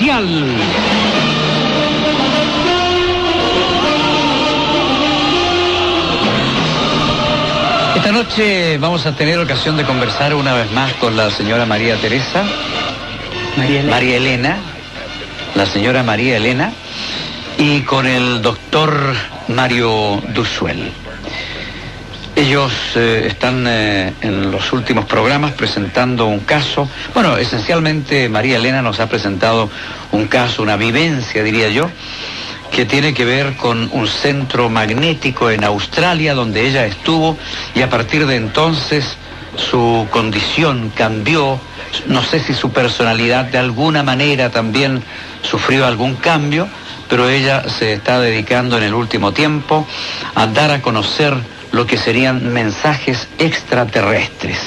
Especial. Esta noche vamos a tener ocasión de conversar una vez más con la señora María Elena, la señora María Elena, y con el doctor Mario Duzuel. Ellos están en los últimos programas presentando un caso. Bueno, esencialmente María Elena nos ha presentado un caso, una vivencia, diría yo, que tiene que ver con un centro magnético en Australia donde ella estuvo, y a partir de entonces su condición cambió. No sé si su personalidad de alguna manera también sufrió algún cambio, pero ella se está dedicando en el último tiempo a dar a conocer lo que serían mensajes extraterrestres.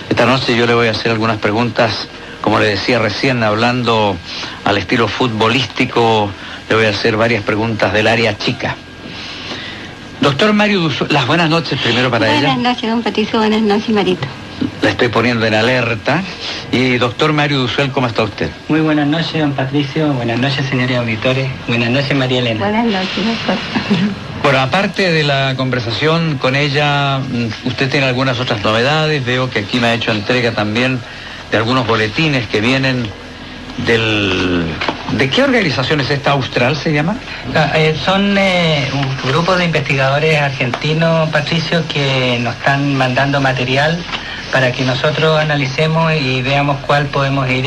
Esta noche yo le voy a hacer algunas preguntas, como le decía recién, hablando al estilo futbolístico. Le voy a hacer varias preguntas del área chica. Doctor Mario Duzuel, las buenas noches primero para ella. Buenas noches, don Patricio. Buenas noches, Marito. La estoy poniendo en alerta. Y doctor Mario Duzuel, ¿cómo está usted? Muy buenas noches, don Patricio. Buenas noches, señores auditores. Buenas noches, María Elena. Buenas noches, doctor. Bueno, aparte de la conversación con ella, usted tiene algunas otras novedades. Veo que aquí me ha hecho entrega también de algunos boletines que vienen ¿De qué organización es esta? ¿Austral se llama? Son un grupo de investigadores argentinos, Patricio, que nos están mandando material para que nosotros analicemos y veamos cuál podemos ir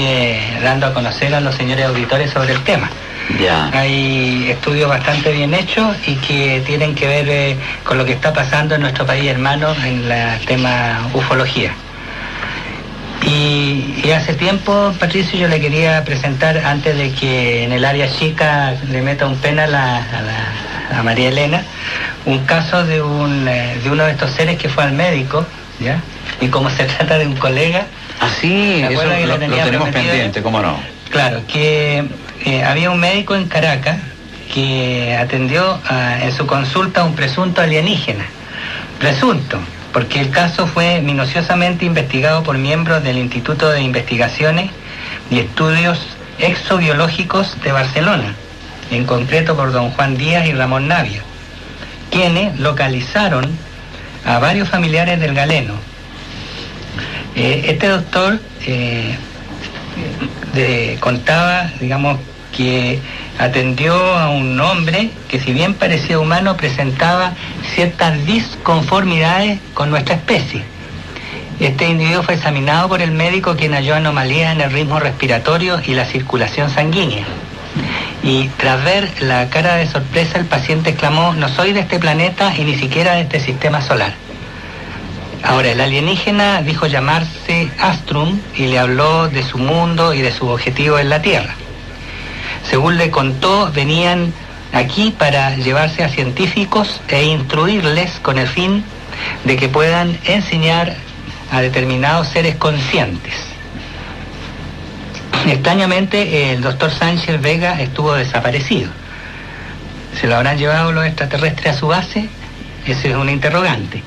dando a conocer a los señores auditores sobre el tema. Ya. Hay estudios bastante bien hechos y que tienen que ver con lo que está pasando en nuestro país hermano en el tema ufología. Y hace tiempo, Patricio, yo le quería presentar, antes de que en el área chica le meta un penal a María Elena, un caso de uno de estos seres que fue al médico, ¿ya? Y como se trata de un colega... Ah, sí, eso lo tenemos pendiente, ¿cómo no? Claro, que había un médico en Caracas que atendió en su consulta a un presunto alienígena. Presunto, porque el caso fue minuciosamente investigado por miembros del Instituto de Investigaciones y Estudios Exobiológicos de Barcelona, en concreto por don Juan Díaz y Ramón Navia, quienes localizaron a varios familiares del galeno. Este doctor contaba, digamos, que atendió a un hombre que, si bien parecía humano, presentaba ciertas disconformidades con nuestra especie. Este individuo fue examinado por el médico, quien halló anomalías en el ritmo respiratorio y la circulación sanguínea. Y tras ver la cara de sorpresa, el paciente exclamó: "No soy de este planeta y ni siquiera de este sistema solar". Ahora, el alienígena dijo llamarse Astrum y le habló de su mundo y de su objetivo en la Tierra. Según le contó, venían aquí para llevarse a científicos e instruirles con el fin de que puedan enseñar a determinados seres conscientes. Extrañamente, el doctor Sánchez Vega estuvo desaparecido. ¿Se lo habrán llevado los extraterrestres a su base? Ese es un interrogante.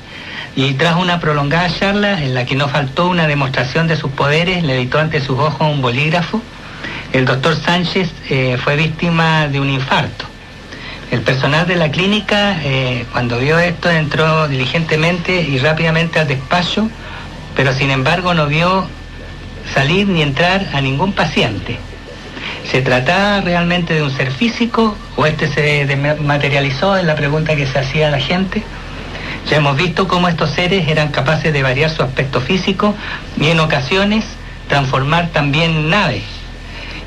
Y tras una prolongada charla en la que no faltó una demostración de sus poderes, le editó ante sus ojos un bolígrafo. El doctor Sánchez fue víctima de un infarto. El personal de la clínica, cuando vio esto, entró diligentemente y rápidamente al despacho, pero sin embargo no vio salir ni entrar a ningún paciente. ¿Se trataba realmente de un ser físico o este se materializó? Es la pregunta que se hacía a la gente. Ya hemos visto cómo estos seres eran capaces de variar su aspecto físico y en ocasiones transformar también naves.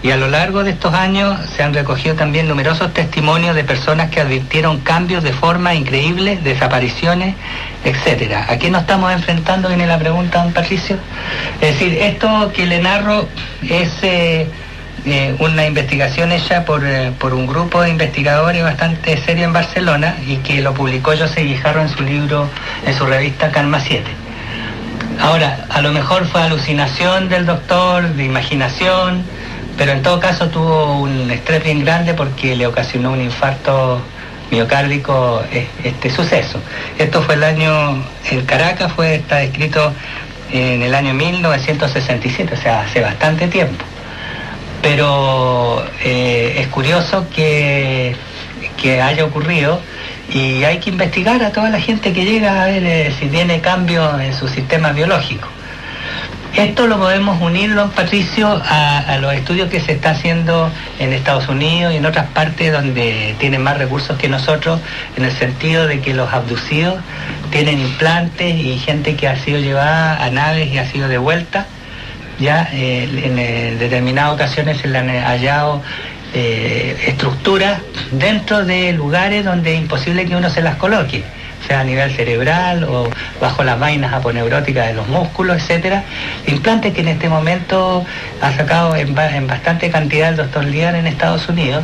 Y a lo largo de estos años se han recogido también numerosos testimonios de personas que advirtieron cambios de forma increíbles, desapariciones, etcétera. ¿A qué nos estamos enfrentando? Viene la pregunta, don Patricio. Es decir, esto que le narro es una investigación hecha por un grupo de investigadores bastante serio en Barcelona y que lo publicó José Guijarro en su libro, en su revista Karma 7. Ahora, a lo mejor fue alucinación del doctor, de imaginación, pero en todo caso tuvo un estrés bien grande porque le ocasionó un infarto miocárdico este suceso. Esto fue en Caracas está escrito en el año 1967, o sea, hace bastante tiempo. pero es curioso que haya ocurrido, y hay que investigar a toda la gente que llega a ver si tiene cambios en su sistema biológico. Esto lo podemos unir, don Patricio, a los estudios que se está haciendo en Estados Unidos y en otras partes donde tienen más recursos que nosotros, en el sentido de que los abducidos tienen implantes y gente que ha sido llevada a naves y ha sido devuelta. Ya en determinadas ocasiones se le han hallado estructuras dentro de lugares donde es imposible que uno se las coloque, sea a nivel cerebral o bajo las vainas aponeuróticas de los músculos, etcétera. Implantes que en este momento ha sacado en bastante cantidad el doctor Lian en Estados Unidos,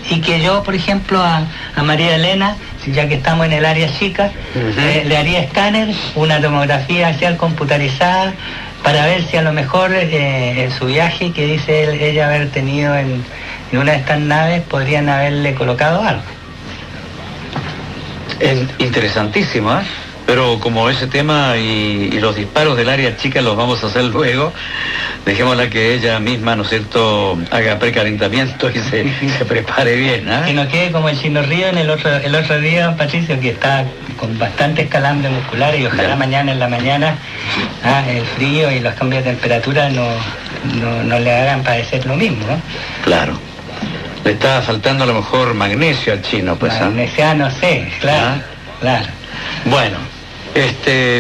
y que yo, por ejemplo, a María Elena, ya que estamos en el área chica, le haría escáner, una tomografía axial computarizada, para ver si a lo mejor en su viaje que dice ella haber tenido en una de estas naves podrían haberle colocado algo. Interesantísimo, ¿eh? Pero como ese tema y los disparos del área chica los vamos a hacer luego, dejémosla que ella misma, ¿no es cierto?, haga precalentamiento y se prepare bien, ¿eh? Que no quede como el Chino Río el otro día, don Patricio, que está con bastantes calambres musculares, y ojalá mañana en la mañana el frío y los cambios de temperatura no le hagan padecer lo mismo, ¿no? Claro. Le está faltando a lo mejor magnesio al chino, pues. Magnesia, no sé, claro, claro. Bueno,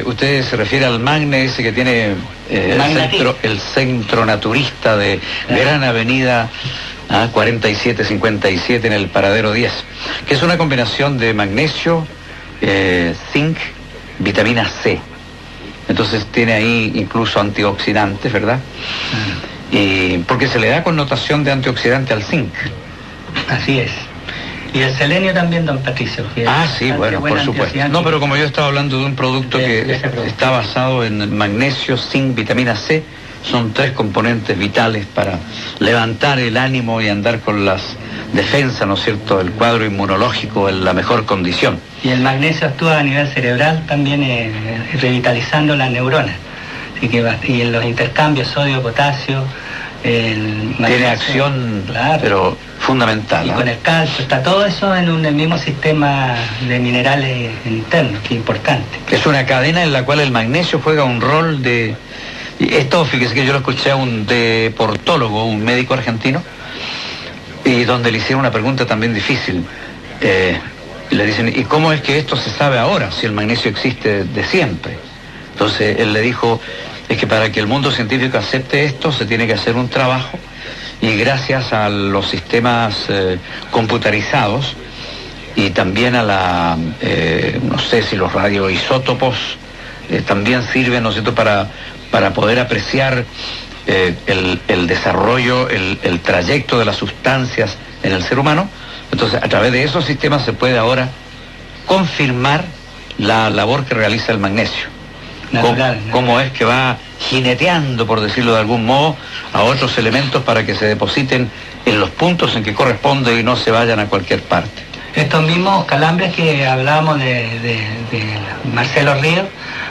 usted se refiere al Magne, ese que tiene el centro naturista de Gran Avenida 4757 en el Paradero 10, que es una combinación de magnesio, zinc, vitamina C. Entonces tiene ahí incluso antioxidantes, ¿verdad? Y porque se le da connotación de antioxidante al zinc. Así es. Y el selenio también, don Patricio. Sí, bueno, por supuesto. No, pero como yo estaba hablando de un producto que está basado en magnesio, zinc, vitamina C, son 3 componentes vitales para levantar el ánimo y andar con las defensas, ¿no es cierto?, el cuadro inmunológico en la mejor condición. Y el magnesio actúa a nivel cerebral también, revitalizando las neuronas. Así que, y en los intercambios sodio-potasio, tiene acción, claro, pero fundamental. Y con el calcio, está todo eso en el mismo sistema de minerales internos, que es importante. Es una cadena en la cual el magnesio juega un rol de... Esto, fíjese que yo lo escuché a un deportólogo, un médico argentino, y donde le hicieron una pregunta también difícil. Le dicen, ¿y cómo es que esto se sabe ahora, si el magnesio existe de siempre? Entonces él le dijo, es que para que el mundo científico acepte esto se tiene que hacer un trabajo, y gracias a los sistemas computarizados y también a no sé si los radioisótopos también sirven, ¿no es cierto?, para poder apreciar el desarrollo, el trayecto de las sustancias en el ser humano. Entonces, a través de esos sistemas se puede ahora confirmar la labor que realiza el magnesio. Cómo es que va jineteando, por decirlo de algún modo, a otros elementos para que se depositen en los puntos en que corresponde y no se vayan a cualquier parte. Estos mismos calambres que hablábamos de Marcelo Ríos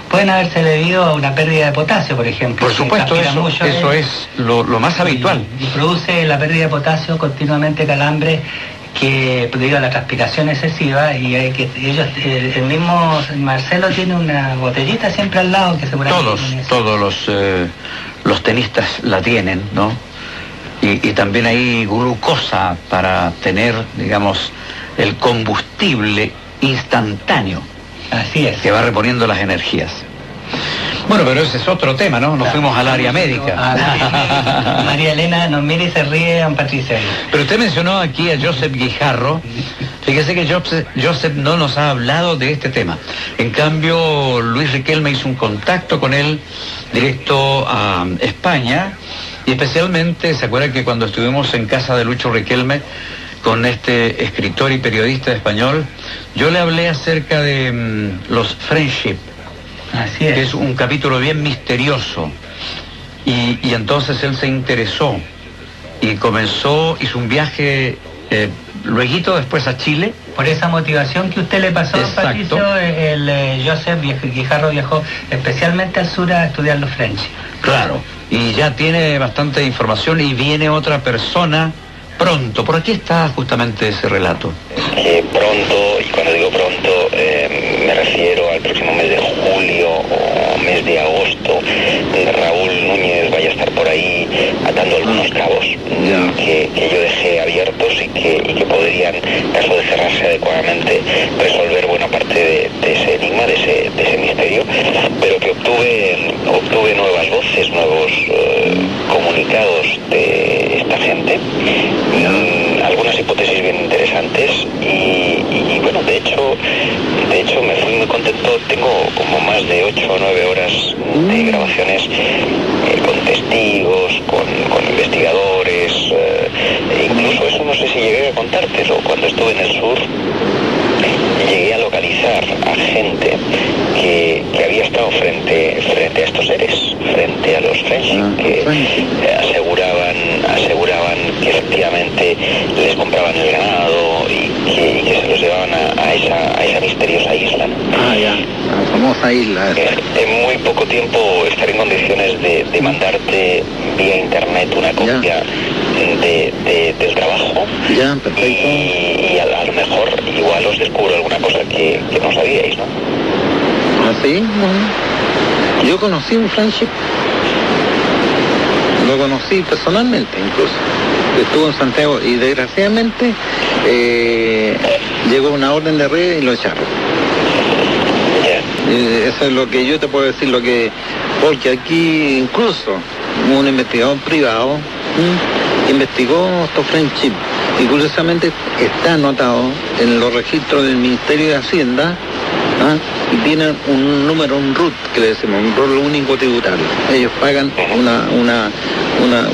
pueden haberse debido a una pérdida de potasio, por ejemplo. Por supuesto, eso es lo más habitual. Y produce la pérdida de potasio continuamente calambres, que debido a la transpiración excesiva, y hay que el mismo Marcelo tiene una botellita siempre al lado que seguramente todos los tenistas la tienen, ¿no? Y también hay glucosa para tener, digamos, el combustible instantáneo. Así es. Que va reponiendo las energías. Bueno, pero ese es otro tema, ¿no? Nos fuimos al área médica. María Elena nos mira y se ríe, don Patricio. Pero usted mencionó aquí a Joseph Guijarro. Fíjese que Joseph no nos ha hablado de este tema. En cambio, Luis Riquelme hizo un contacto con él directo a España, y especialmente, ¿se acuerdan que cuando estuvimos en casa de Lucho Riquelme con este escritor y periodista español, yo le hablé acerca de los Friendship? Así es. Que es un capítulo bien misterioso, y entonces él se interesó y hizo un viaje lueguito después a Chile, Por esa motivación que usted le pasó, Exacto. Patricio, Joseph Guijarro viajó especialmente al sur a estudiar los Friendship. Claro, y ya tiene bastante información y viene otra persona pronto. Por aquí está justamente ese relato. Pronto, y cuando digo pronto, me refiero al próximo mes de julio o mes de agosto. Raúl Núñez vaya a estar por ahí atando algunos cabos que yo dejé abiertos y que podrían, en caso de cerrarse adecuadamente, resolver buena parte de ese enigma, de ese misterio, pero que obtuve nuevas voces, nuevos comunicados de esta gente, algunas hipótesis bien interesantes y bueno, de hecho me fui muy contento. Tengo como más de 8 o 9 horas de grabaciones con testigos, con investigadores, incluso eso no sé si llegué a contártelo. Cuando estuve en el sur llegué a localizar a gente que había estado frente a estos seres, frente a los Friendship, que aseguraban que efectivamente les compraban el ganado y que se los llevaban a esa misteriosa isla, ¿no? La famosa isla. En muy poco tiempo estaré en condiciones de mandarte vía internet una copia del trabajo. Ya, perfecto. Y a lo mejor igual os descubro alguna cosa que no sabíais, ¿no? ¿Ah, sí? Bueno, yo conocí un Friendship. Lo conocí personalmente incluso. Estuvo en Santiago y desgraciadamente llegó una orden de red y lo echaron. Eso es lo que yo te puedo decir, porque aquí incluso un investigador privado investigó estos Friendship y curiosamente está anotado en los registros del Ministerio de Hacienda, y tienen un número, un RUT, que le decimos, un rol único tributario. Ellos pagan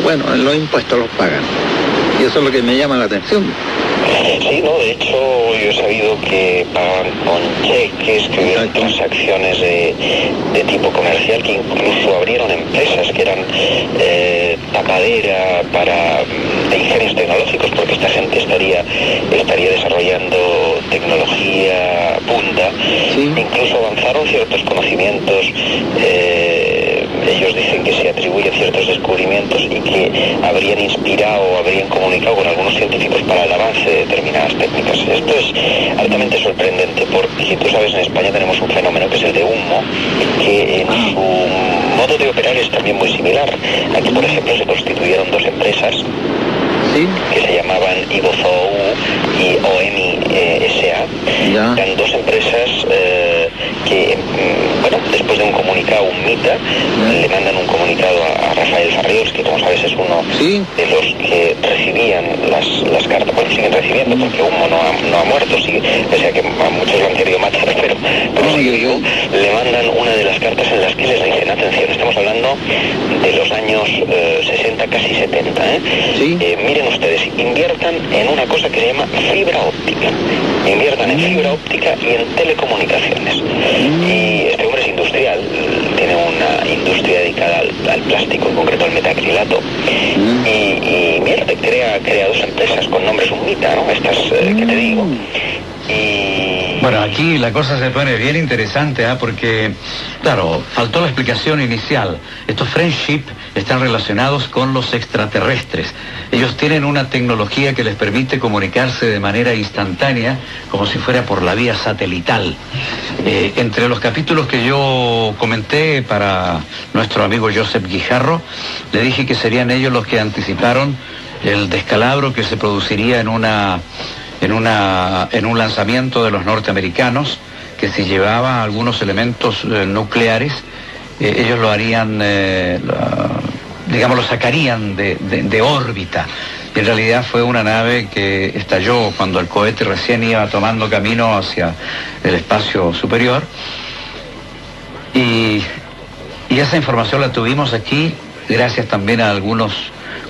bueno, los impuestos los pagan. Y eso es lo que me llama la atención. Sí, no, de hecho yo he sabido que pagan con cheques, que hubieron transacciones de tipo comercial, que incluso abrieron empresas que eran tapadera de ingenios tecnológicos, porque esta gente estaría desarrollando tecnología punta. Sí. Incluso avanzaron ciertos conocimientos, ellos dicen que se atribuyen ciertos descubrimientos y que habrían inspirado, habrían comunicado con algunos científicos para el avance de determinadas técnicas. Esto es altamente sorprendente porque tú sabes, en España tenemos un fenómeno que es el de humo, que en su modo de operar es también muy similar. Aquí, por ejemplo, se constituyeron dos empresas que se llamaban Ibozou y OEMI SA. Eran dos empresas que, bueno, después de un comunicado, un MITA, le mandan un comunicado a Rafael Sarriós, que como sabes es uno de los que recibían las cartas. Bueno, siguen recibiendo porque Humo no ha muerto, pese a que a muchos lo han querido matar, pero sigue vivo. Le mandan una de las cartas en las que les dicen: atención, estamos hablando de los años 60, casi 70, miren ustedes, inviertan en una cosa que se llama fibra óptica. Inviertan en fibra óptica y en telecomunicaciones. Y este hombre es industrial, tiene una industria dedicada al plástico, en concreto al metacrilato. Y mira, crea dos empresas con nombres UNMITA, ¿no? Estas que te digo. Bueno, aquí la cosa se pone bien interesante, porque, claro, faltó la explicación inicial. Estos Friendship están relacionados con los extraterrestres. Ellos tienen una tecnología que les permite comunicarse de manera instantánea, como si fuera por la vía satelital. Entre los capítulos que yo comenté para nuestro amigo Joseph Guijarro, le dije que serían ellos los que anticiparon el descalabro que se produciría en un lanzamiento de los norteamericanos, que si llevaba algunos elementos nucleares, ellos lo harían, lo sacarían de órbita. Y en realidad fue una nave que estalló cuando el cohete recién iba tomando camino hacia el espacio superior. Y esa información la tuvimos aquí gracias también a algunos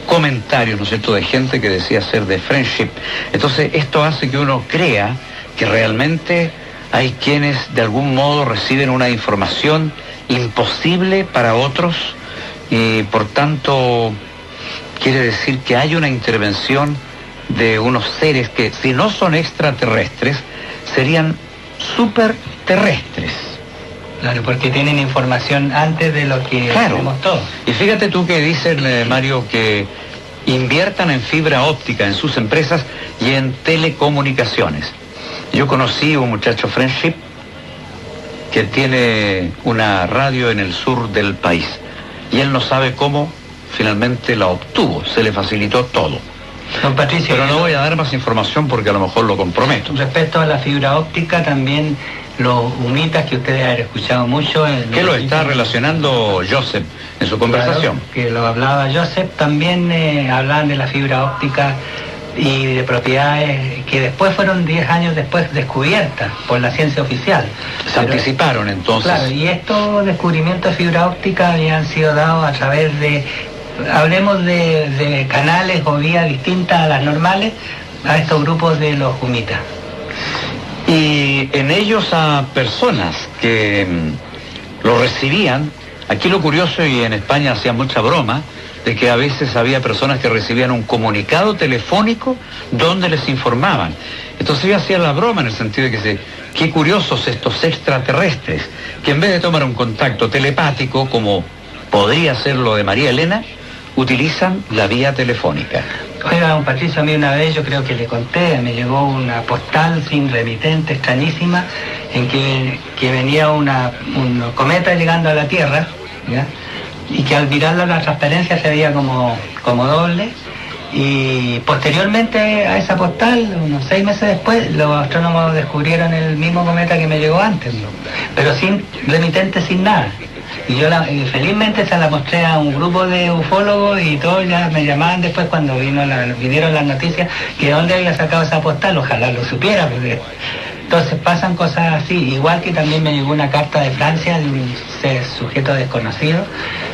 comentarios, ¿no es cierto?, de gente que decía ser de Friendship. Entonces esto hace que uno crea que realmente hay quienes de algún modo reciben una información imposible para otros y por tanto quiere decir que hay una intervención de unos seres que, si no son extraterrestres, serían superterrestres. Claro, porque tienen información antes de lo que tenemos todos. Y fíjate tú que dicen, Mario, que inviertan en fibra óptica en sus empresas y en telecomunicaciones. Yo conocí un muchacho Friendship que tiene una radio en el sur del país y él no sabe cómo finalmente la obtuvo, se le facilitó todo. Don Patricio, pero no voy a dar más información porque a lo mejor lo comprometo. Respecto a la fibra óptica, también los humitas que ustedes han escuchado mucho. ¿Qué lo está relacionando Joseph en su conversación? Claro, que lo hablaba Joseph, también hablaban de la fibra óptica y de propiedades que después fueron 10 años después descubiertas por la ciencia oficial. Se anticiparon entonces. Claro, y estos descubrimientos de fibra óptica habían sido dados a través de, hablemos de canales o vías distintas a las normales, a estos grupos de los humitas. Y en ellos a personas que lo recibían, aquí lo curioso, y en España hacían mucha broma, de que a veces había personas que recibían un comunicado telefónico donde les informaban. Entonces yo hacía la broma en el sentido de que qué curiosos estos extraterrestres, que en vez de tomar un contacto telepático, como podría ser lo de María Elena, utilizan la vía telefónica. Oiga, don Patricio, a mí una vez, yo creo que le conté, me llegó una postal sin remitente extrañísima, en que venía un cometa llegando a la Tierra, ¿ya? Y que al mirarla la transparencia se veía como doble, y posteriormente a esa postal, unos 6 meses después, los astrónomos descubrieron el mismo cometa que me llegó antes, ¿no? Pero sin remitente, sin nada. Y yo felizmente se la mostré a un grupo de ufólogos y todos ya me llamaban después cuando vinieron las noticias que de dónde había sacado esa postal, ojalá lo supiera, porque entonces pasan cosas así. Igual que también me llegó una carta de Francia de un sujeto desconocido,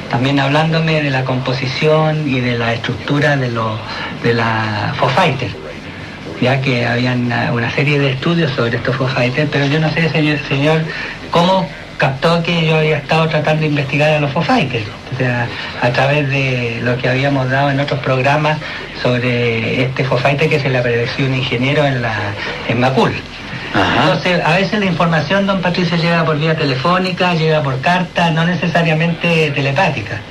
también hablándome de la composición y de la estructura de la Foo Fighter, ya que habían una serie de estudios sobre estos Foo Fighters, pero yo no sé, señor, cómo captó que yo había estado tratando de investigar a los Foo Fighters, o sea, a través de lo que habíamos dado en otros programas sobre este Foo Fighter que se le apareció un ingeniero en Macul. Ajá. Entonces, a veces la información, don Patricio, llega por vía telefónica, llega por carta, no necesariamente telepática.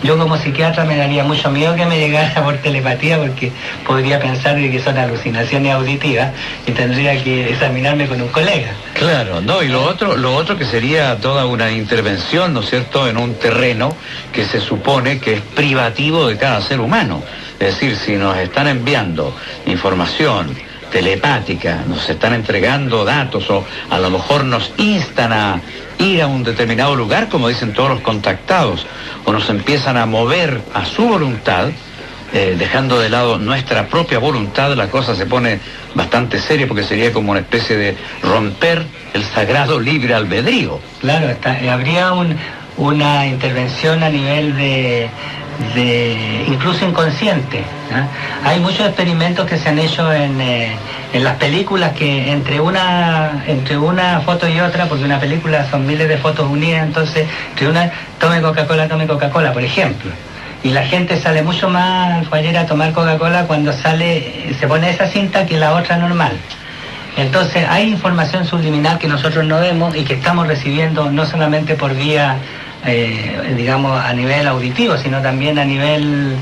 Yo como psiquiatra me daría mucho miedo que me llegara por telepatía, porque podría pensar de que son alucinaciones auditivas y tendría que examinarme con un colega. Claro, no, y lo otro que sería toda una intervención, ¿no es cierto?, en un terreno que se supone que es privativo de cada ser humano. Es decir, si nos están enviando información telepática, nos están entregando datos o a lo mejor nos instan a ir a un determinado lugar, como dicen todos los contactados, o nos empiezan a mover a su voluntad, dejando de lado nuestra propia voluntad, la cosa se pone bastante seria, porque sería como una especie de romper el sagrado libre albedrío. Claro, habría una intervención a nivel de incluso inconsciente, ¿eh? Hay muchos experimentos que se han hecho en las películas, que entre una foto y otra, porque una película son miles de fotos unidas, entonces entre una tome Coca-Cola, por ejemplo, y la gente sale mucho más follera a tomar Coca-Cola cuando se pone esa cinta que la otra normal. Entonces hay información subliminal que nosotros no vemos y que estamos recibiendo no solamente por vía digamos a nivel auditivo, sino también a nivel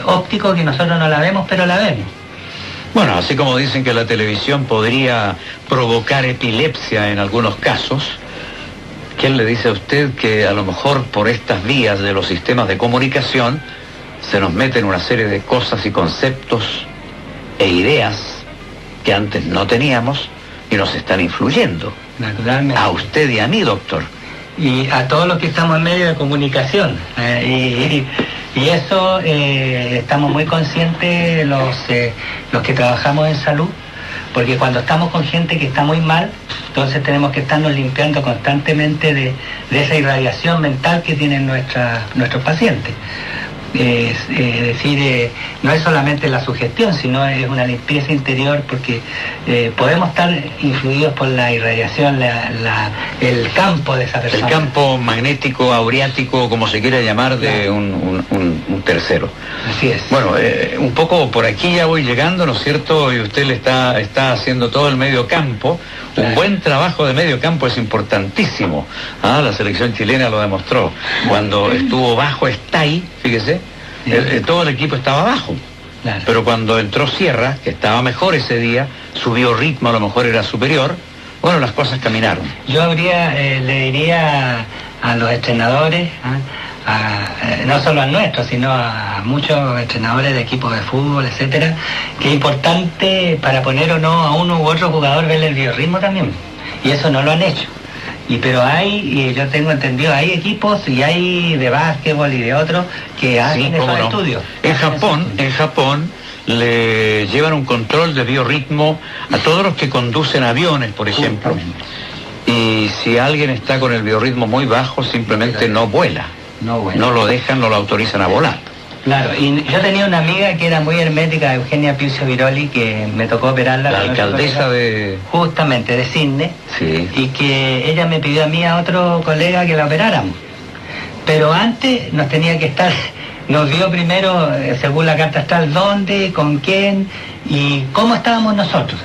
óptico, que nosotros no la vemos, pero la vemos. Bueno, así como dicen que la televisión podría provocar epilepsia en algunos casos, ¿quién le dice a usted que a lo mejor por estas vías de los sistemas de comunicación se nos meten una serie de cosas y conceptos e ideas que antes no teníamos y nos están influyendo? Naturalmente. A usted y a mí, doctor. Y a todos los que estamos en medio de comunicación. Y eso estamos muy conscientes los que trabajamos en salud, porque cuando estamos con gente que está muy mal, entonces tenemos que estarnos limpiando constantemente de esa irradiación mental que tienen nuestros pacientes. no es solamente la sugestión, sino es una limpieza interior, porque podemos estar influidos por la irradiación, el campo de esa persona. El campo magnético, aureático, como se quiera llamar, de un tercero. Así es. Bueno, un poco por aquí ya voy llegando, ¿no es cierto? Y usted le está haciendo todo el medio campo. Un buen trabajo de medio campo es importantísimo. La selección chilena lo demostró. Cuando estuvo bajo Estay, fíjese, todo el equipo estaba bajo. Claro. Pero cuando entró Sierra, que estaba mejor ese día, su biorritmo a lo mejor era superior, bueno, las cosas caminaron. Yo le diría a los entrenadores, no solo al nuestro, sino a muchos entrenadores de equipos de fútbol, etcétera, que es importante para poner o no a uno u otro jugador ver el biorritmo también. Y eso no lo han hecho. Pero y yo tengo entendido, hay equipos y hay de básquetbol y de otros que hacen esos estudios. En Japón le llevan un control de biorritmo a todos los que conducen aviones, por ejemplo. Y si alguien está con el biorritmo muy bajo, simplemente no vuela. No lo dejan, no lo autorizan a volar. Claro, y yo tenía una amiga que era muy hermética, Eugenia Piucio Viroli, que me tocó operarla. La alcaldesa de... Justamente, de Sydney. Sí. Y que ella me pidió a mí, a otro colega, que la operáramos. Pero antes nos dio primero, según la carta astral, dónde, con quién y cómo estábamos nosotros.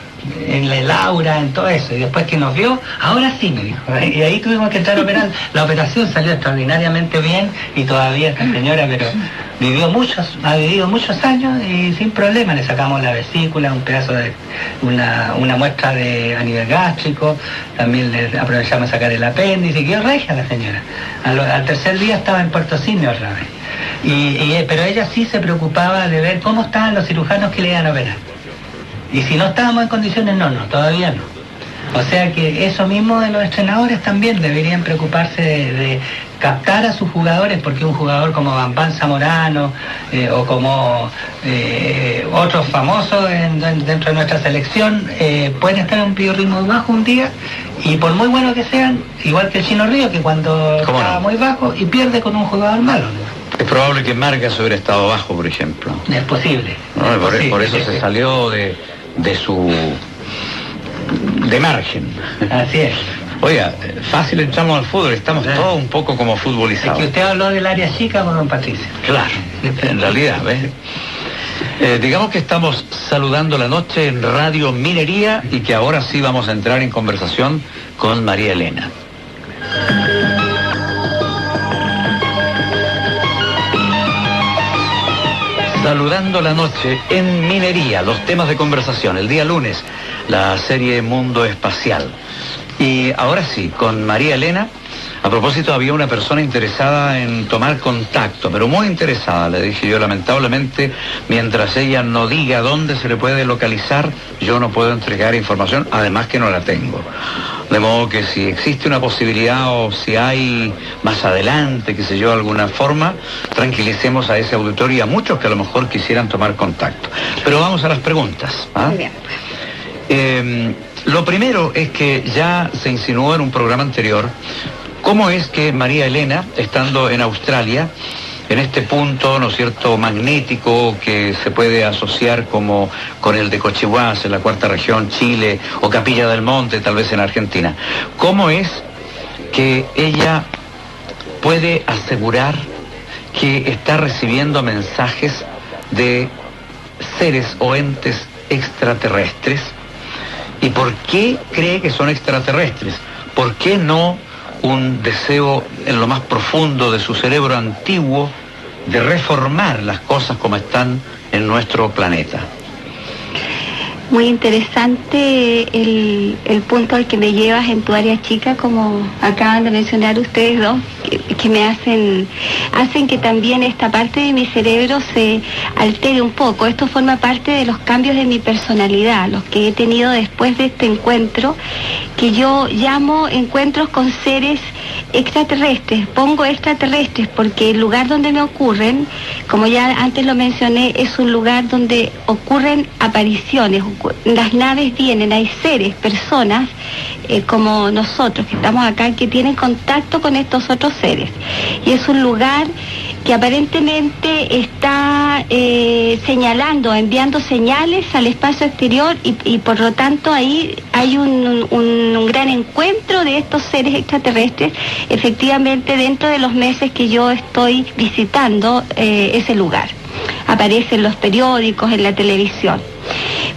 En el aura, en todo eso, y después que nos vio, ahora sí, me dijo, y ahí tuvimos que estar operando. La operación salió extraordinariamente bien, y todavía esta señora, pero ha vivido muchos años y sin problema. Le sacamos la vesícula, un pedazo de una muestra a nivel gástrico, también le aprovechamos a sacar el apéndice, y quedó regia la señora. Al tercer día estaba en Puerto Sydney otra vez, pero ella sí se preocupaba de ver cómo estaban los cirujanos que le iban a operar. Y si no estábamos en condiciones, todavía no. O sea que eso mismo de los entrenadores también deberían preocuparse de captar a sus jugadores, porque un jugador como Bambán Zamorano o como otros famosos dentro de nuestra selección pueden estar en un biorritmo muy bajo un día, y por muy buenos que sean, igual que el Chino Río, que cuando estaba muy bajo y pierde con un jugador malo. Es probable que Margas hubiera estado bajo, por ejemplo. Es posible. Por eso se salió de margen. Así es. Oiga, fácil entramos al fútbol, estamos todos un poco como futbolizados. Es que usted habló del área chica con don Patricio. Claro, en realidad, ¿ves? Digamos que estamos saludando la noche en Radio Minería, y que ahora sí vamos a entrar en conversación con María Elena. Saludando la noche en Minería, los temas de conversación. El día lunes, la serie Mundo Espacial. Y ahora sí, con María Elena. A propósito, había una persona interesada en tomar contacto, pero muy interesada, le dije yo. Lamentablemente, mientras ella no diga dónde se le puede localizar, yo no puedo entregar información, además que no la tengo. De modo que si existe una posibilidad, o si hay más adelante, qué sé yo, alguna forma, tranquilicemos a ese auditorio y a muchos que a lo mejor quisieran tomar contacto. Pero vamos a las preguntas. Muy bien. Lo primero es que ya se insinuó en un programa anterior cómo es que María Elena, estando en Australia, en este punto, ¿no es cierto?, magnético, que se puede asociar como con el de Cochihuas, en la cuarta región, Chile, o Capilla del Monte, tal vez en Argentina. ¿Cómo es que ella puede asegurar que está recibiendo mensajes de seres o entes extraterrestres? ¿Y por qué cree que son extraterrestres? ¿Por qué no un deseo en lo más profundo de su cerebro antiguo de reformar las cosas como están en nuestro planeta? Muy interesante el punto al que me llevas en tu área chica, como acaban de mencionar ustedes dos, que me hacen que también esta parte de mi cerebro se altere un poco. Esto forma parte de los cambios de mi personalidad, los que he tenido después de este encuentro, que yo llamo encuentros con seres extraterrestres. Pongo extraterrestres porque el lugar donde me ocurren, como ya antes lo mencioné, es un lugar donde ocurren apariciones. Las naves vienen, hay seres, personas como nosotros que estamos acá, que tienen contacto con estos otros seres, y es un lugar que aparentemente está señalando, enviando señales al espacio exterior y por lo tanto ahí hay un gran encuentro de estos seres extraterrestres, efectivamente dentro de los meses que yo estoy visitando ese lugar. Aparece en los periódicos, en la televisión.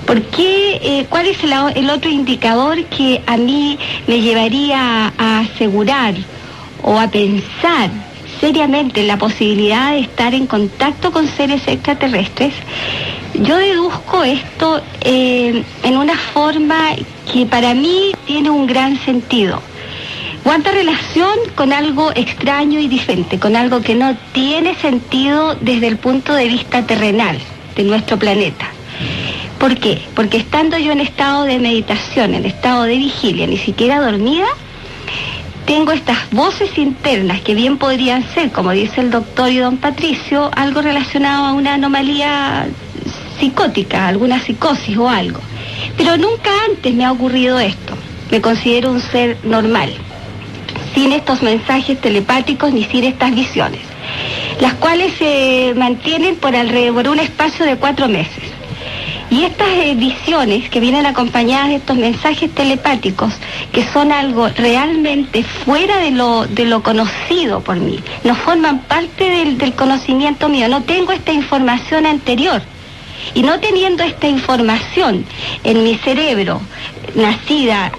¿Por qué? ¿Cuál es el otro indicador que a mí me llevaría a asegurar o a pensar seriamente en la posibilidad de estar en contacto con seres extraterrestres? Yo deduzco esto en una forma que para mí tiene un gran sentido. Guarda relación con algo extraño y diferente, con algo que no tiene sentido desde el punto de vista terrenal de nuestro planeta. ¿Por qué? Porque estando yo en estado de meditación, en estado de vigilia, ni siquiera dormida, tengo estas voces internas que bien podrían ser, como dice el doctor y don Patricio, algo relacionado a una anomalía psicótica, alguna psicosis o algo. Pero nunca antes me ha ocurrido esto. Me considero un ser normal, sin estos mensajes telepáticos ni sin estas visiones, las cuales se mantienen por un espacio de 4 meses. Y estas visiones que vienen acompañadas de estos mensajes telepáticos, que son algo realmente fuera de lo conocido por mí, no forman parte del conocimiento mío, no tengo esta información anterior. Y no teniendo esta información en mi cerebro, nacida,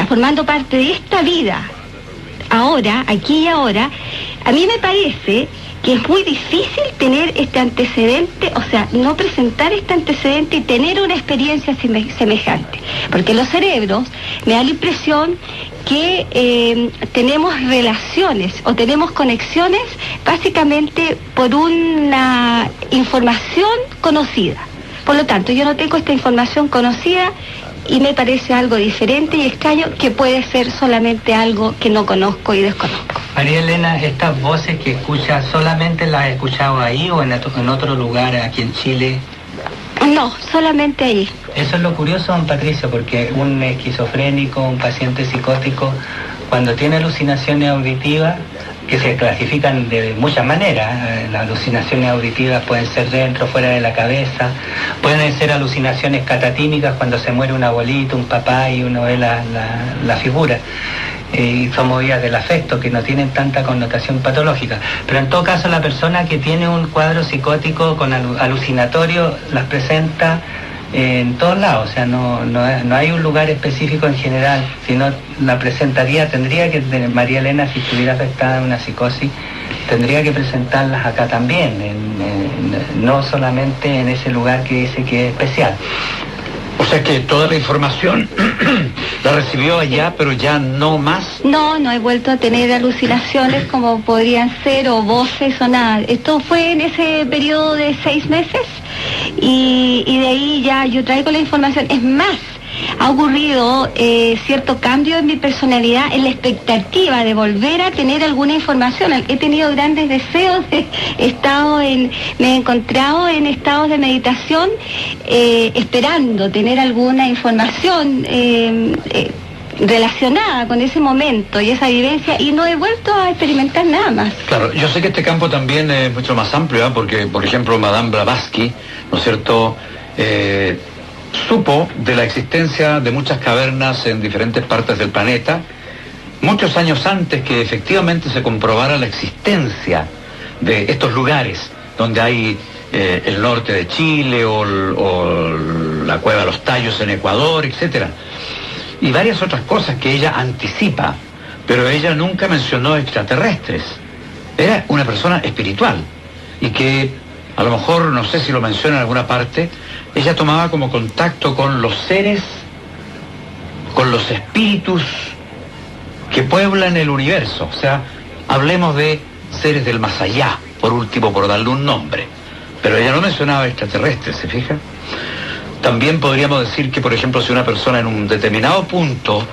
formando parte de esta vida, ahora, aquí y ahora, a mí me parece que es muy difícil tener este antecedente, no presentar este antecedente y tener una experiencia semejante. Porque los cerebros me da la impresión que tenemos relaciones o tenemos conexiones básicamente por una información conocida. Por lo tanto, yo no tengo esta información conocida y me parece algo diferente y extraño, que puede ser solamente algo que no conozco y desconozco. María Elena, ¿estas voces que escuchas solamente las has escuchado ahí o en otro lugar aquí en Chile? No, solamente ahí. Eso es lo curioso, don Patricio, porque un esquizofrénico, un paciente psicótico, cuando tiene alucinaciones auditivas, que se clasifican de muchas maneras, las alucinaciones auditivas pueden ser dentro, fuera de la cabeza, pueden ser alucinaciones catatímicas cuando se muere un abuelito, un papá y uno ve la figura. Y son movidas del afecto que no tienen tanta connotación patológica, pero en todo caso la persona que tiene un cuadro psicótico con alucinatorio las presenta en todos lados, no hay un lugar específico en general, sino la presentaría, tendría que, María Elena, si estuviera afectada en una psicosis, tendría que presentarlas acá también, no solamente en ese lugar que dice que es especial. O sea que toda la información la recibió allá, pero ya no más. No he vuelto a tener alucinaciones como podrían ser, o voces o nada. Esto fue en ese periodo de 6 meses y de ahí ya yo traigo la información. Es más, ha ocurrido cierto cambio en mi personalidad, en la expectativa de volver a tener alguna información. He tenido grandes deseos, me he encontrado en estados de meditación esperando tener alguna información relacionada con ese momento y esa vivencia, y no he vuelto a experimentar nada más. Claro, yo sé que este campo también es mucho más amplio, porque, por ejemplo, Madame Blavatsky, ¿no es cierto?, supo de la existencia de muchas cavernas en diferentes partes del planeta, muchos años antes que efectivamente se comprobara la existencia de estos lugares, donde hay el norte de Chile o la Cueva de los Tallos en Ecuador, etcétera. Y varias otras cosas que ella anticipa, pero ella nunca mencionó extraterrestres. Era una persona espiritual y que, a lo mejor, no sé si lo menciona en alguna parte, ella tomaba como contacto con los seres, con los espíritus que pueblan el universo. O sea, hablemos de seres del más allá, por último, por darle un nombre. Pero ella no mencionaba extraterrestres, ¿se fija? También podríamos decir que, por ejemplo, si una persona en un determinado punto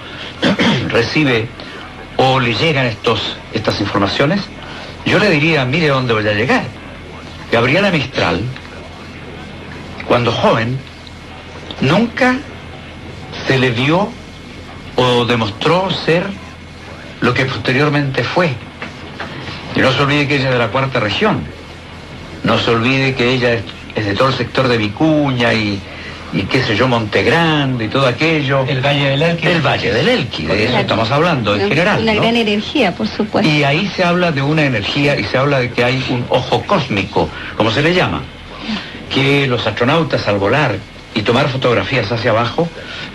recibe o le llegan estas informaciones, yo le diría, mire dónde voy a llegar. Gabriela Mistral, cuando joven, nunca se le vio o demostró ser lo que posteriormente fue. Y no se olvide que ella es de la cuarta región. No se olvide que ella es de todo el sector de Vicuña y qué sé yo, Montegrande y todo aquello. El Valle del Elqui. El Valle del Elqui, de eso estamos hablando en general. Una ¿no? gran energía, por supuesto. Y ahí se habla de una energía y se habla de que hay un ojo cósmico, como se le llama, que los astronautas al volar y tomar fotografías hacia abajo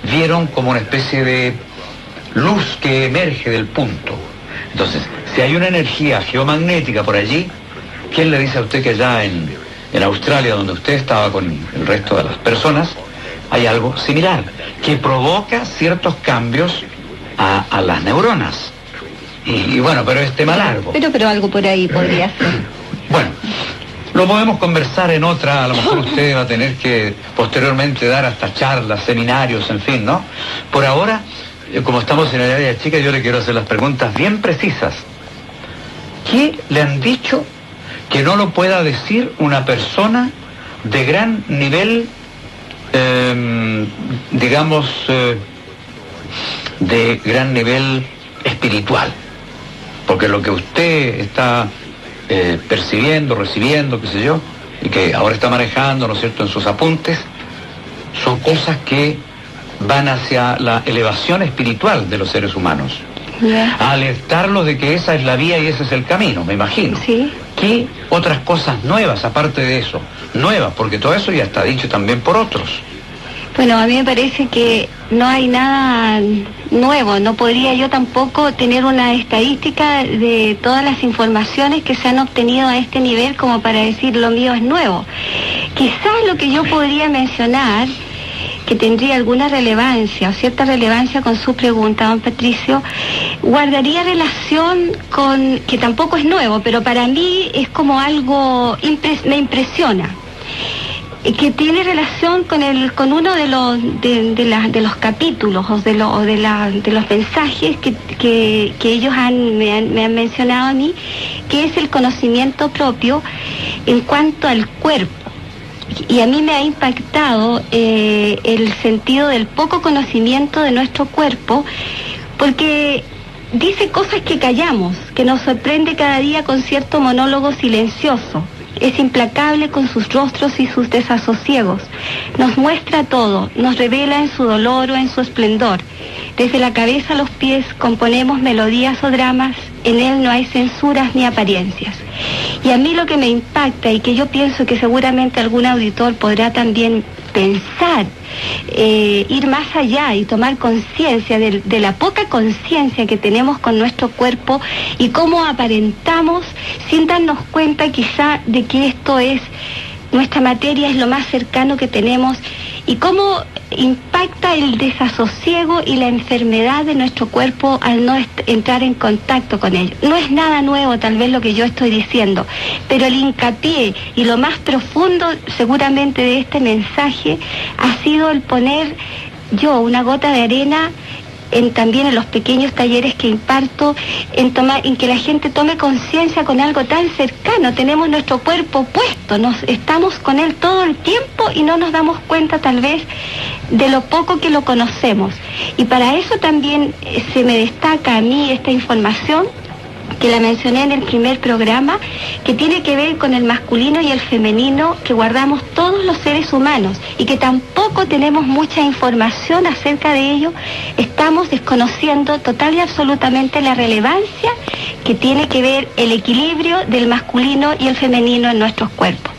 vieron como una especie de luz que emerge del punto. Entonces, si hay una energía geomagnética por allí, ¿quién le dice a usted que allá en Australia, donde usted estaba con el resto de las personas, hay algo similar, que provoca ciertos cambios a las neuronas? Y bueno, pero es tema largo. Pero algo por ahí podría ser. Bueno, lo podemos conversar en otra, a lo mejor usted va a tener que posteriormente dar hasta charlas, seminarios, en fin, ¿no? Por ahora, como estamos en el área chica, yo le quiero hacer las preguntas bien precisas. ¿Qué le han dicho que no lo pueda decir una persona de gran nivel, de gran nivel espiritual? Porque lo que usted está percibiendo, recibiendo, qué sé yo, y que ahora está manejando, ¿no es cierto?, en sus apuntes, son cosas que van hacia la elevación espiritual de los seres humanos. A alertarlos de que esa es la vía y ese es el camino, me imagino. Sí. ¿Qué otras cosas nuevas, aparte de eso? Nuevas, porque todo eso ya está dicho también por otros. Bueno, a mí me parece que no hay nada nuevo. No podría yo tampoco tener una estadística de todas las informaciones que se han obtenido a este nivel como para decir lo mío es nuevo. Quizás lo que yo podría mencionar, que tendría alguna relevancia o cierta relevancia con su pregunta, don Patricio, guardaría relación con, que tampoco es nuevo, pero para mí es como algo, me impresiona, que tiene relación con uno de los capítulos o de los mensajes que ellos me han mencionado a mí, que es el conocimiento propio en cuanto al cuerpo. Y a mí me ha impactado el sentido del poco conocimiento de nuestro cuerpo, porque dice cosas que callamos, que nos sorprende cada día con cierto monólogo silencioso. Es implacable con sus rostros y sus desasosiegos. Nos muestra todo, nos revela en su dolor o en su esplendor. Desde la cabeza a los pies componemos melodías o dramas, en él no hay censuras ni apariencias. Y a mí lo que me impacta y que yo pienso que seguramente algún auditor podrá también pensar, ir más allá y tomar conciencia de la poca conciencia que tenemos con nuestro cuerpo y cómo aparentamos sin darnos cuenta quizá de que esto es, nuestra materia es lo más cercano que tenemos, y cómo impacta el desasosiego y la enfermedad de nuestro cuerpo al no entrar en contacto con ello. No es nada nuevo tal vez lo que yo estoy diciendo, pero el hincapié y lo más profundo seguramente de este mensaje ha sido el poner yo una gota de arena también en los pequeños talleres que imparto, en que la gente tome conciencia con algo tan cercano. Tenemos nuestro cuerpo puesto, estamos con él todo el tiempo y no nos damos cuenta tal vez de lo poco que lo conocemos. Y para eso también se me destaca a mí esta información, que la mencioné en el primer programa, que tiene que ver con el masculino y el femenino que guardamos todos los seres humanos y que tampoco tenemos mucha información acerca de ello. Estamos desconociendo total y absolutamente la relevancia que tiene que ver el equilibrio del masculino y el femenino en nuestros cuerpos.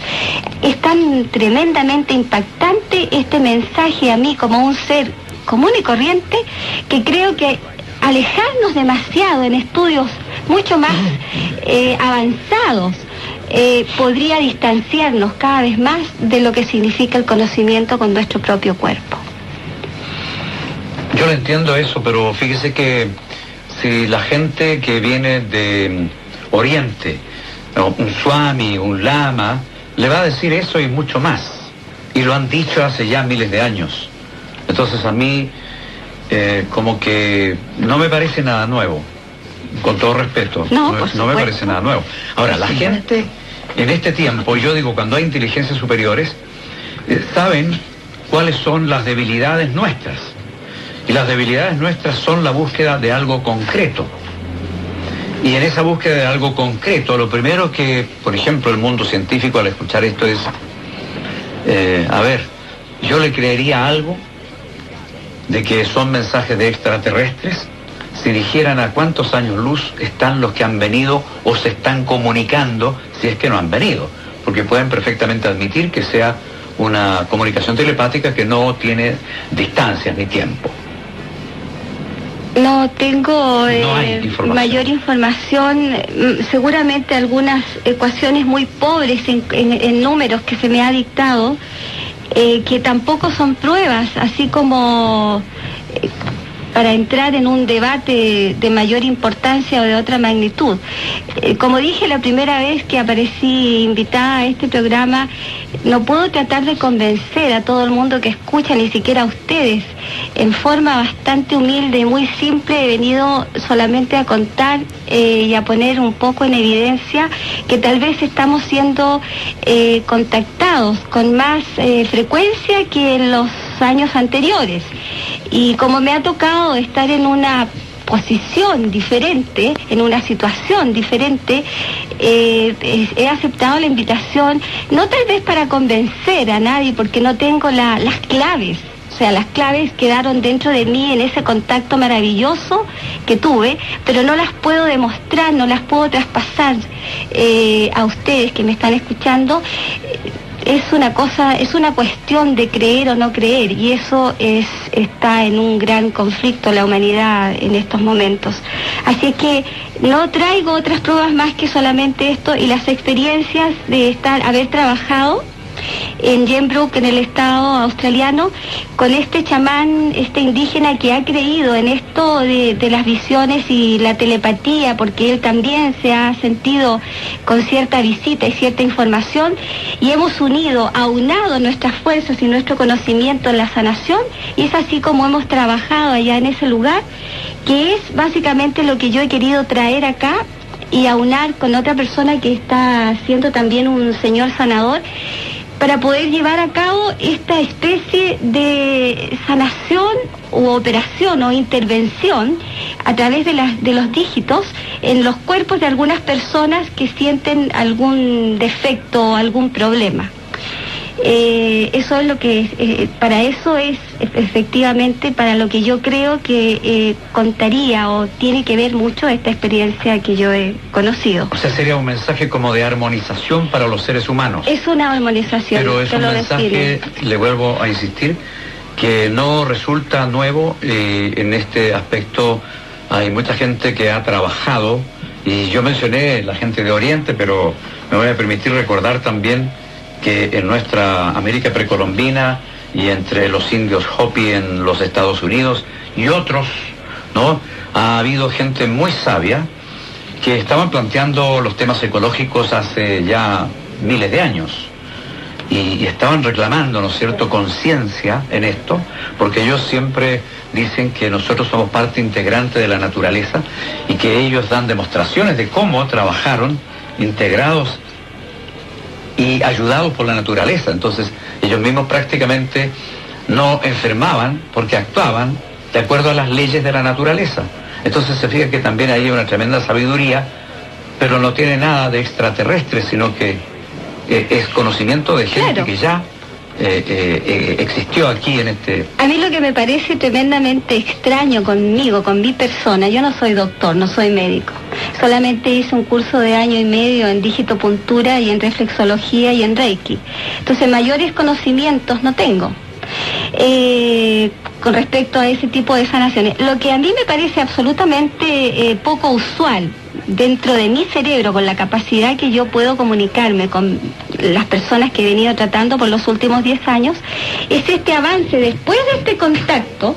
Es tan tremendamente impactante este mensaje a mí como un ser común y corriente, que creo que alejarnos demasiado en estudios mucho más avanzados podría distanciarnos cada vez más de lo que significa el conocimiento con nuestro propio cuerpo. Yo le entiendo eso, pero fíjese que si la gente que viene de Oriente, un swami, un lama, le va a decir eso y mucho más, y lo han dicho hace ya miles de años. Entonces a mí como que no me parece nada nuevo, con todo respeto, no me parece nada nuevo. Ahora, la gente en este tiempo, yo digo, cuando hay inteligencias superiores, saben cuáles son las debilidades nuestras, y las debilidades nuestras son la búsqueda de algo concreto. Y en esa búsqueda de algo concreto, lo primero que, por ejemplo, el mundo científico al escuchar esto es, a ver, yo le creería algo de que son mensajes de extraterrestres si dijeran a cuántos años luz están los que han venido o se están comunicando, si es que no han venido, porque pueden perfectamente admitir que sea una comunicación telepática que no tiene distancias ni tiempo. No tengo mayor información, seguramente algunas ecuaciones muy pobres en números que se me ha dictado, que tampoco son pruebas, así como para entrar en un debate de mayor importancia o de otra magnitud. Como dije la primera vez que aparecí invitada a este programa, no puedo tratar de convencer a todo el mundo que escucha, ni siquiera a ustedes. En forma bastante humilde y muy simple he venido solamente a contar y a poner un poco en evidencia que tal vez estamos siendo contactados con más frecuencia que en los años anteriores. Y como me ha tocado estar en una posición diferente, en una situación diferente, he aceptado la invitación, no tal vez para convencer a nadie, porque no tengo las claves. O sea, las claves quedaron dentro de mí en ese contacto maravilloso que tuve, pero no las puedo demostrar, no las puedo traspasar a ustedes que me están escuchando. Es una cuestión de creer o no creer, y eso está en un gran conflicto la humanidad en estos momentos. Así que no traigo otras pruebas más que solamente esto y las experiencias de haber trabajado en Gembrook, en el estado australiano, con este chamán, este indígena que ha creído en esto de las visiones y la telepatía, porque él también se ha sentido con cierta visita y cierta información, y hemos aunado nuestras fuerzas y nuestro conocimiento en la sanación, y es así como hemos trabajado allá en ese lugar, que es básicamente lo que yo he querido traer acá y aunar con otra persona que está siendo también un señor sanador, para poder llevar a cabo esta especie de sanación u operación o intervención a través de los dígitos en los cuerpos de algunas personas que sienten algún defecto o algún problema. Eso es lo que para eso es efectivamente para lo que yo creo que contaría o tiene que ver mucho esta experiencia que yo he conocido. O sea, sería un mensaje como de armonización para los seres humanos. Es una armonización. Pero es un mensaje, le vuelvo a insistir, que no resulta nuevo. En este aspecto hay mucha gente que ha trabajado, y yo mencioné la gente de Oriente, pero me voy a permitir recordar también que en nuestra América precolombina y entre los indios Hopi en los Estados Unidos y otros, ¿no?, ha habido gente muy sabia que estaban planteando los temas ecológicos hace ya miles de años y estaban reclamando, ¿no es cierto?, conciencia en esto, porque ellos siempre dicen que nosotros somos parte integrante de la naturaleza y que ellos dan demostraciones de cómo trabajaron integrados y ayudados por la naturaleza. Entonces ellos mismos prácticamente no enfermaban porque actuaban de acuerdo a las leyes de la naturaleza. Entonces se fija que también hay una tremenda sabiduría, pero no tiene nada de extraterrestre, sino que es conocimiento de gente, claro, que ya existió aquí en este... A mí lo que me parece tremendamente extraño conmigo, con mi persona, yo no soy doctor, no soy médico, solamente hice un curso de 1 año y medio en digitopuntura y en reflexología y en Reiki, entonces mayores conocimientos no tengo con respecto a ese tipo de sanaciones. Lo que a mí me parece absolutamente poco usual dentro de mi cerebro, con la capacidad que yo puedo comunicarme con las personas que he venido tratando por los últimos 10 años, es este avance después de este contacto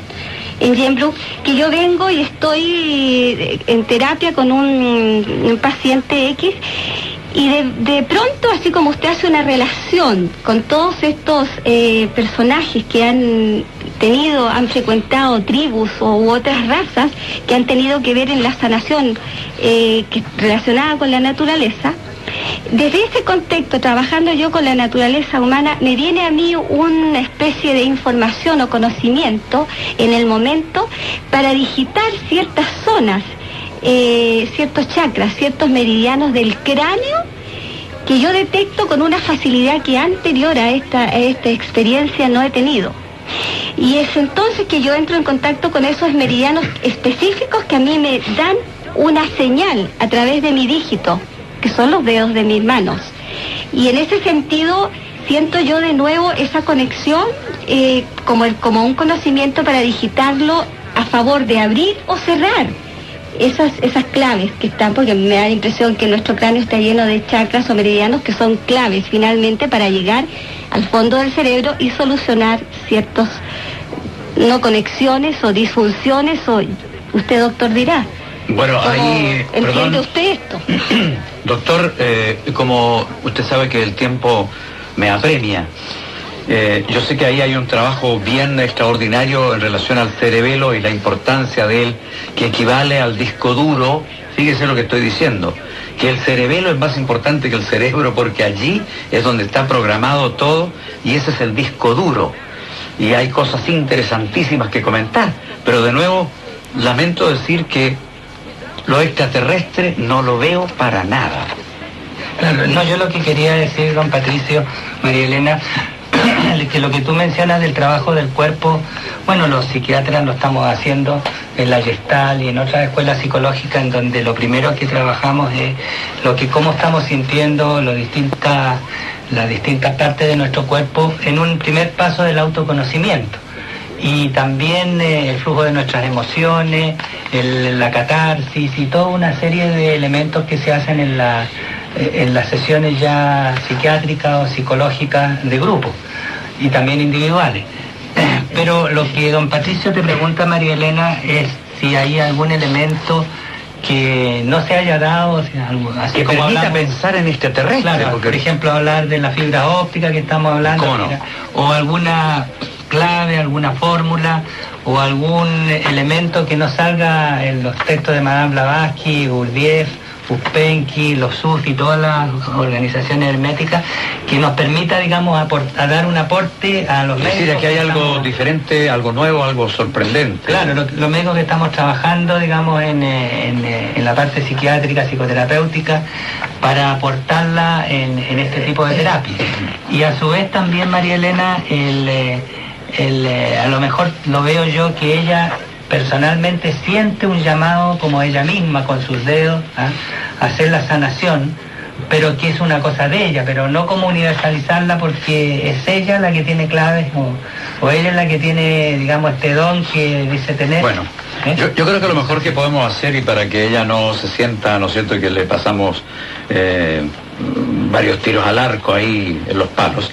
en Gembrook, que yo vengo y estoy en terapia con un paciente X, y de pronto, así como usted hace una relación con todos estos personajes que han frecuentado tribus u otras razas que han tenido que ver en la sanación relacionada con la naturaleza, desde ese contexto, trabajando yo con la naturaleza humana, me viene a mí una especie de información o conocimiento en el momento para digitar ciertas zonas ciertos chakras, ciertos meridianos del cráneo que yo detecto con una facilidad que anterior a esta experiencia no he tenido. Y es entonces que yo entro en contacto con esos meridianos específicos que a mí me dan una señal a través de mi dígito, que son los dedos de mis manos. Y en ese sentido siento yo de nuevo esa conexión como un conocimiento para digitarlo a favor de abrir o cerrar esas claves que están, porque me da la impresión que nuestro cráneo está lleno de chakras o meridianos que son claves finalmente para llegar al fondo del cerebro y solucionar ciertos no conexiones o disfunciones, o usted, doctor, dirá. Bueno, ahí... ¿Entiende usted esto? Doctor, como usted sabe que el tiempo me apremia, yo sé que ahí hay un trabajo bien extraordinario en relación al cerebelo y la importancia de él, que equivale al disco duro. Fíjese lo que estoy diciendo, que el cerebelo es más importante que el cerebro, porque allí es donde está programado todo, y ese es el disco duro. Y hay cosas interesantísimas que comentar, pero de nuevo, lamento decir que lo extraterrestre no lo veo para nada. Claro, no, yo lo que quería decir, don Patricio, María Elena, que lo que tú mencionas del trabajo del cuerpo, bueno, los psiquiatras lo estamos haciendo en la Gestalt y en otras escuelas psicológicas, en donde lo primero que trabajamos es cómo estamos sintiendo las distintas partes de nuestro cuerpo en un primer paso del autoconocimiento. Y también el flujo de nuestras emociones, la catarsis y toda una serie de elementos que se hacen en las sesiones ya psiquiátricas o psicológicas de grupo y también individuales. Pero lo que don Patricio te pregunta, María Elena, es si hay algún elemento que no se haya dado, o sea, así que como permita hablamos, pensar en extraterrestre. claro, porque... por ejemplo, hablar de la fibra óptica que estamos hablando, ¿Cómo no? o alguna clave, alguna fórmula o algún elemento que no salga en los textos de Madame Blavatsky, Gurdjieff, Uspenski, los SUS y todas las organizaciones herméticas, que nos permita, digamos, a dar un aporte a los médicos. Es decir, que hay algo diferente, algo nuevo, algo sorprendente. Claro, los médicos que estamos trabajando, digamos, en la parte psiquiátrica, psicoterapéutica, para aportarla en este tipo de terapia. Y a su vez también, María Elena, a lo mejor lo veo yo que ella personalmente siente un llamado como ella misma con sus dedos a hacer la sanación, pero que es una cosa de ella, pero no como universalizarla porque es ella la que tiene claves o ella es la que tiene, digamos, este don que dice tener. Bueno, yo creo que lo mejor que podemos hacer, y para que ella no se sienta, ¿no es cierto?, que le pasamos varios tiros al arco ahí en los palos,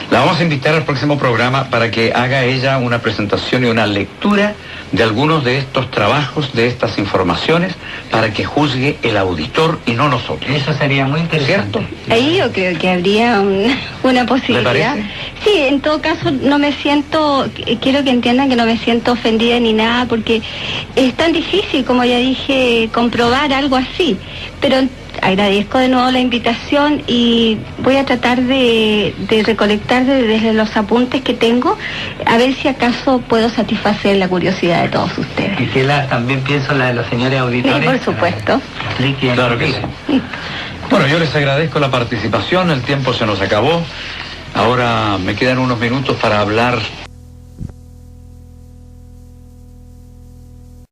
la vamos a invitar al próximo programa para que haga ella una presentación y una lectura de algunos de estos trabajos, de estas informaciones, para que juzgue el auditor y no nosotros. Eso sería muy interesante. ¿Cierto? Ahí yo creo que habría una posibilidad. ¿Le parece? Sí, en todo caso no me siento, quiero que entiendan que no me siento ofendida ni nada, porque es tan difícil, como ya dije, comprobar algo así, pero agradezco de nuevo la invitación y voy a tratar de recolectar desde los apuntes que tengo, a ver si acaso puedo satisfacer la curiosidad de todos ustedes. Y que también pienso la de los señores auditores. Sí, por supuesto. Claro que sí. Bueno, yo les agradezco la participación, el tiempo se nos acabó. Ahora me quedan unos minutos para hablar